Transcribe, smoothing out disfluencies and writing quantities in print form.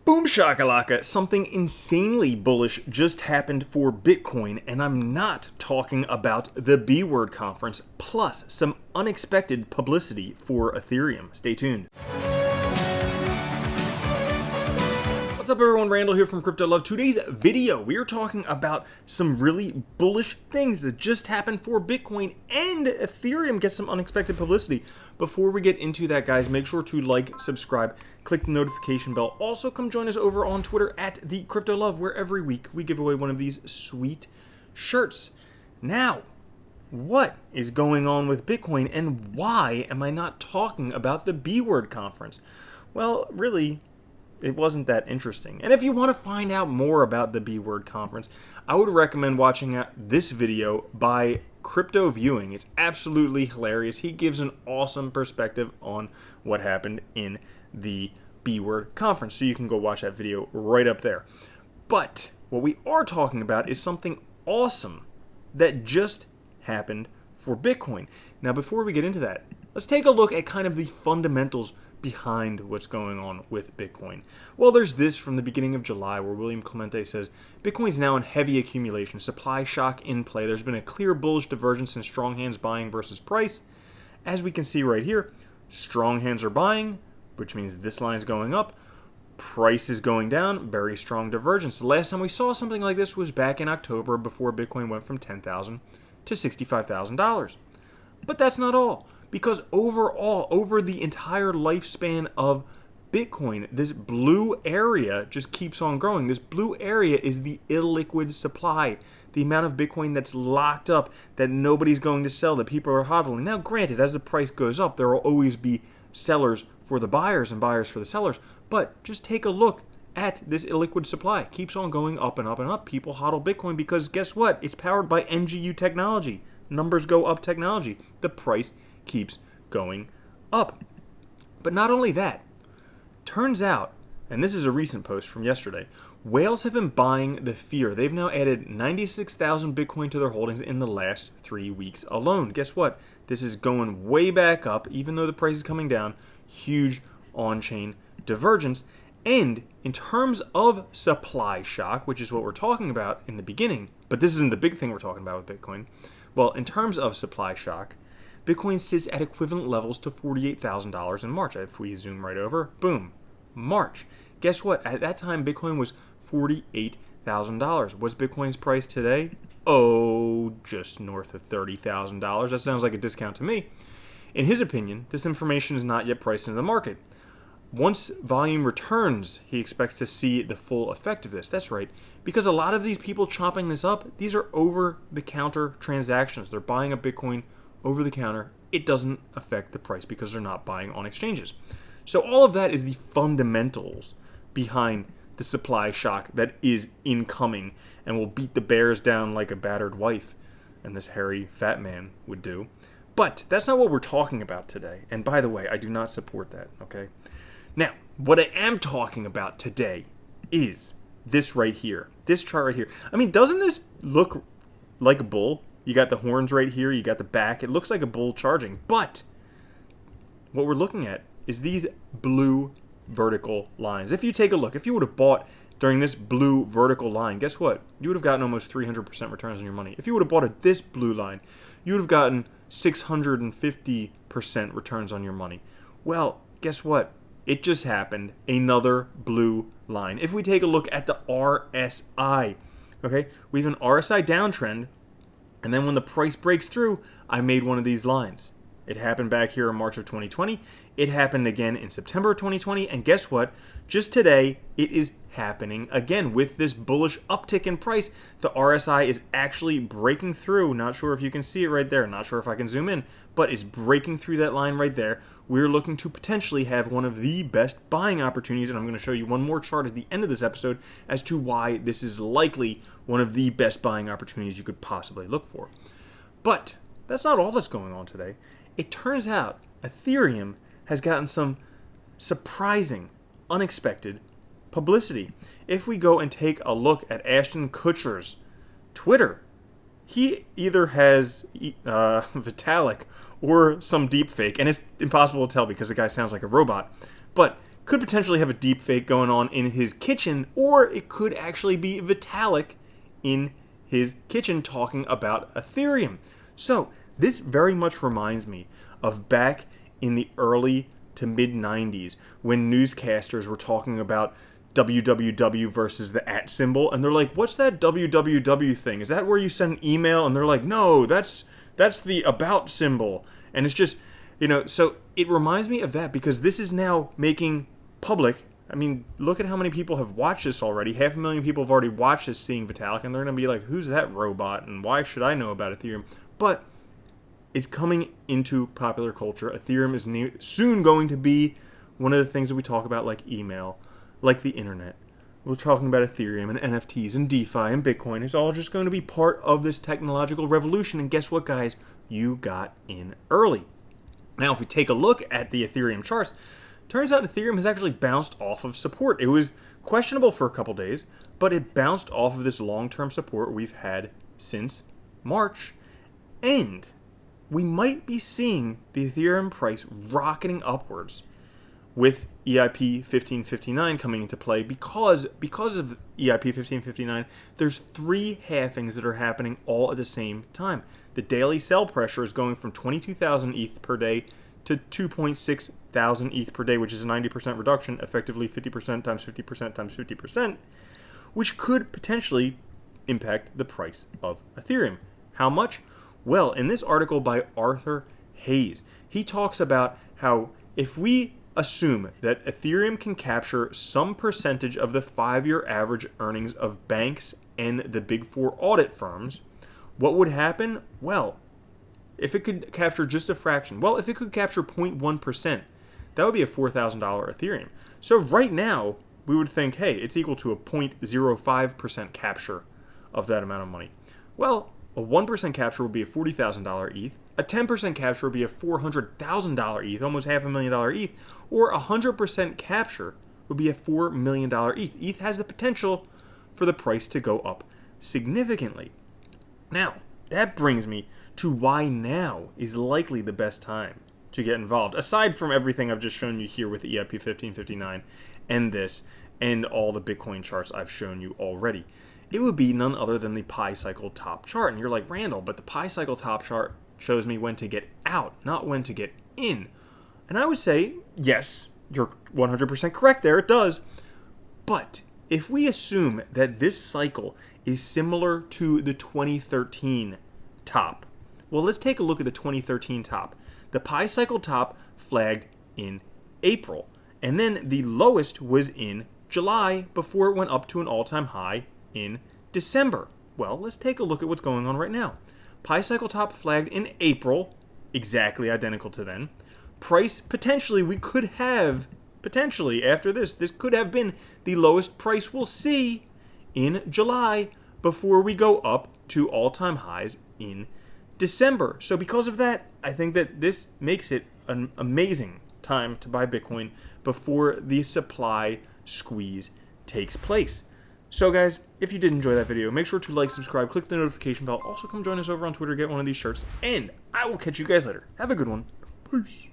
Boom shakalaka, something insanely bullish just happened for Bitcoin, and I'm not talking about the B-word conference, plus some unexpected publicity for Ethereum. Stay tuned. What's up everyone, Randall here from Crypto Love. Today's video, we are talking about some really bullish things that just happened for Bitcoin and Ethereum gets some unexpected publicity. Before we get into that, guys, make sure to like, subscribe, click the notification bell. Also, come join us over on Twitter at the Crypto Love, where every week we give away one of these sweet shirts. Now, what is going on with Bitcoin and why am I not talking about the B-word conference? Well, really, it wasn't that interesting. And if you want to find out more about the B-word conference, I would recommend watching this video by Crypto Viewing. It's absolutely hilarious. He gives an awesome perspective on what happened in the B-word conference. So you can go watch that video right up there. But what we are talking about is something awesome that just happened for Bitcoin. Now, before we get into that, let's take a look at kind of the fundamentals behind what's going on with Bitcoin. Well, there's this from the beginning of July where William Clemente says, Bitcoin's now in heavy accumulation, supply shock in play. There's been a clear bullish divergence in strong hands buying versus price. As we can see right here, strong hands are buying, which means this line's going up. Price is going down, very strong divergence. The last time we saw something like this was back in October before Bitcoin went from $10,000 to $65,000. But that's not all. Because overall, over the entire lifespan of Bitcoin, this blue area just keeps on growing. This blue area is the illiquid supply, the amount of Bitcoin that's locked up that nobody's going to sell, that people are hodling. Now, granted, as the price goes up, there will always be sellers for the buyers and buyers for the sellers. But just take a look at this illiquid supply. It keeps on going up and up and up. People hodl Bitcoin because guess what? It's powered by NGU technology. Numbers go up technology. The price keeps going up. But not only that, turns out, and this is a recent post from yesterday, whales have been buying the fear. They've now added 96,000 Bitcoin to their holdings in the last 3 weeks alone. Guess what? This is going way back up, even though the price is coming down. Huge on-chain divergence. And in terms of supply shock, which is what we're talking about in the beginning, but this isn't the big thing we're talking about with Bitcoin. Well, in terms of supply shock, Bitcoin sits at equivalent levels to $48,000 in March. If we zoom right over, boom, March. Guess what? At that time, Bitcoin was $48,000. What's Bitcoin's price today? Oh, just north of $30,000. That sounds like a discount to me. In his opinion, this information is not yet priced into the market. Once volume returns, he expects to see the full effect of this. That's right, because a lot of these people chopping this up, these are over-the-counter transactions. They're buying up Bitcoin over the counter. It doesn't affect the price because they're not buying on exchanges. So all of that is the fundamentals behind the supply shock that is incoming and will beat the bears down like a battered wife, and this hairy fat man would do. But that's not what we're talking about today. And by the way, I do not support that, okay? Now, what I am talking about today is this right here. This chart right here. I mean, doesn't this look like a bull? You got the horns right here. You got the back. It looks like a bull charging. But what we're looking at is these blue vertical lines. If you take a look, if you would have bought during this blue vertical line, guess what? You would have gotten almost 300% returns on your money. If you would have bought at this blue line, you would have gotten 650% returns on your money. Well, guess what? It just happened. Another blue line. If we take a look at the RSI, okay, we have an RSI downtrend. And then when the price breaks through, I made one of these lines. It happened back here in March of 2020. It happened again in September of 2020. And guess what? Just today, it is happening again with this bullish uptick in price. The RSI is actually breaking through. Not sure if you can see it right there. Not sure if I can zoom in, but it's breaking through that line right there. We're looking to potentially have one of the best buying opportunities. And I'm going to show you one more chart at the end of this episode as to why this is likely one of the best buying opportunities you could possibly look for. But that's not all that's going on today. It turns out Ethereum has gotten some surprising, unexpected publicity. If we go and take a look at Ashton Kutcher's Twitter, he either has Vitalik or some deep fake, and it's impossible to tell because the guy sounds like a robot. But could potentially have a deep fake going on in his kitchen, or it could actually be Vitalik in his kitchen talking about Ethereum. So this very much reminds me of back in the early to mid 90s when newscasters were talking about www versus the @ symbol, and they're like, what's that www thing? Is that where you send an email? And they're like, no, that's the about symbol. And it's just, so it reminds me of that, because this is now making public. I mean, look at how many people have watched this already. 500,000 people have already watched this seeing Vitalik, and they're going to be like, who's that robot, and why should I know about Ethereum? But it's coming into popular culture. Ethereum is soon going to be one of the things that we talk about, like email, like the internet. We're talking about Ethereum and NFTs and DeFi and Bitcoin. It's all just going to be part of this technological revolution. And guess what, guys? You got in early. Now, if we take a look at the Ethereum charts, turns out Ethereum has actually bounced off of support. It was questionable for a couple days, but it bounced off of this long-term support we've had since March. And we might be seeing the Ethereum price rocketing upwards with EIP-1559 coming into play, because of EIP-1559, there's 3 halvings that are happening all at the same time. The daily sell pressure is going from 22,000 ETH per day to 2.6 thousand ETH per day, which is a 90% reduction, effectively 50% times 50% times 50%, which could potentially impact the price of Ethereum. How much? Well, in this article by Arthur Hayes, he talks about how if we assume that Ethereum can capture some percentage of the 5-year average earnings of banks and the big 4 audit firms, what would happen? Well, if it could capture just a fraction, if it could capture 0.1%, that would be a $4,000 Ethereum. So right now, we would think, hey, it's equal to a 0.05% capture of that amount of money. Well, a 1% capture would be a $40,000 ETH. A 10% capture would be a $400,000 ETH, almost $500,000 ETH. Or a 100% capture would be a $4 million ETH. ETH has the potential for the price to go up significantly. Now, that brings me to why now is likely the best time to get involved. Aside from everything I've just shown you here with the EIP-1559 and this, and all the Bitcoin charts I've shown you already, it would be none other than the Pi Cycle top chart. And you're like, Randall, but the Pi Cycle top chart shows me when to get out, not when to get in. And I would say, yes, you're 100% correct there, it does. But if we assume that this cycle is similar to the 2013 top, well, let's take a look at the 2013 top. The Pi Cycle top flagged in April, and then the lowest was in July before it went up to an all-time high in December. Well, let's take a look at what's going on right now. Pi Cycle top flagged in April, exactly identical to then. Price, potentially, we could have, after this could have been the lowest price we'll see in July before we go up to all-time highs in December. So because of that, I think that this makes it an amazing time to buy Bitcoin before the supply squeeze takes place. So guys, if you did enjoy that video, make sure to like, subscribe, click the notification bell. Also come join us over on Twitter, get one of these shirts, and I will catch you guys later. Have a good one. Peace.